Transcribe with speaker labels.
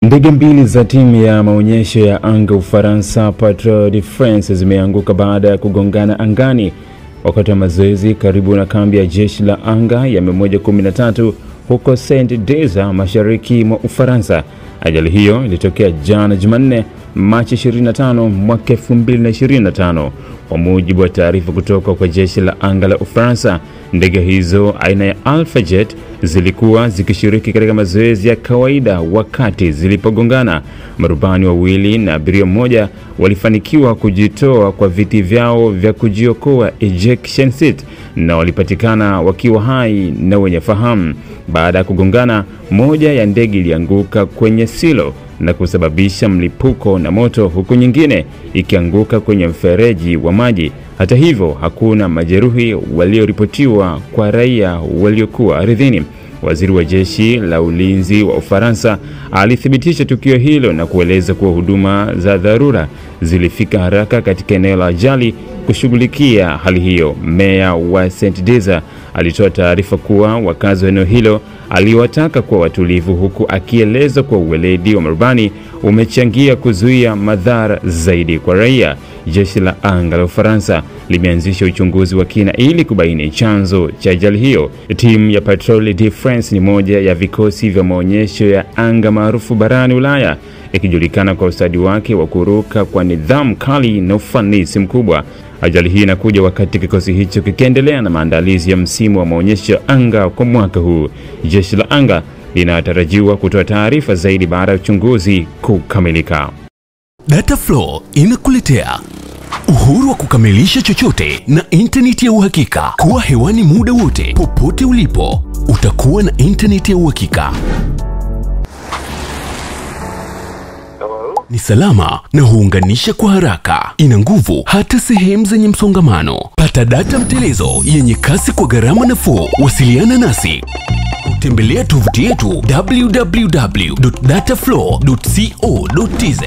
Speaker 1: Ndege mbili za timu ya maonyesho ya anga Ufaransa Patrol de France zimeanguka baada ya kugongana angani wakati wa mazoezi karibu na kambi ya jeshi la anga ya 113 huko Saint-Dizier mashariki mwa Ufaransa. Ajali hiyo ilitokea jana Jumanne, Machi 25 mwaka 2025. Kwa mujibu wa taarifa kutoka kwa jeshi la anga la Ufaransa, ndege hizo aina ya Alpha Jet zilikuwa zikishiriki katika mazoezi ya kawaida wakati zilipogongana. Marubani wawili na abiria mmoja walifanikiwa kujitoa kwa viti vyao vya kujiokoa ejection seat na walipatikana wakiwa hai na wenye fahamu. Baada ya kugongana, moja ya ndege ilianguka kwenye silo na kusababisha mlipuko na moto, huku nyingine ikianguka kwenye mfereji wa maji. Hata hivyo, hakuna majeruhi walioripotiwa kwa raia waliokuwa ardhini. Waziri wa jeshi la ulinzi wa Ufaransa alithibitisha tukio hilo na kueleza kuwa huduma za dharura zilifika haraka katika eneo la ajali kushughulikia hali hiyo. Meya wa Saint-Dizier alitoa taarifa kuwa wakazi wa eneo hilo aliwataka kuwa watulivu, huku akieleza kuwa uweledi wa marubani umechangia kuzuia madhara zaidi kwa raia. Jeshi la anga la Ufaransa limeanzisha uchunguzi wa kina ili kubaini chanzo cha ajali hiyo. Timu ya Patrol de France ni moja ya vikosi vya maonyesho ya anga maarufu barani Ulaya, ikijulikana kwa ustadi wake wa kuruka kwa nidhamu kali na ufanisi mkubwa. Ajali hii inakuja wakati kikosi hicho kikiendelea na maandalizi ya msimu wa maonyesho ya anga kwa mwaka huu. Jeshi la anga linatarajiwa kutoa taarifa zaidi baada ya uchunguzi kukamilika.
Speaker 2: Dataflow inakuletea uhuru wa kukamilisha chochote na internet ya uhakika. Kuwa hewani muda wote, popote ulipo, utakuwa na internet ya uhakika. Ni salama na huunganisha kwa haraka. Ina nguvu hata sehemu zenye msongamano. Pata data mtelezo yenye kasi kwa gharama nafuu. Wasiliana nasi. Tembelea tovuti yetu www.dataflow.co.tz.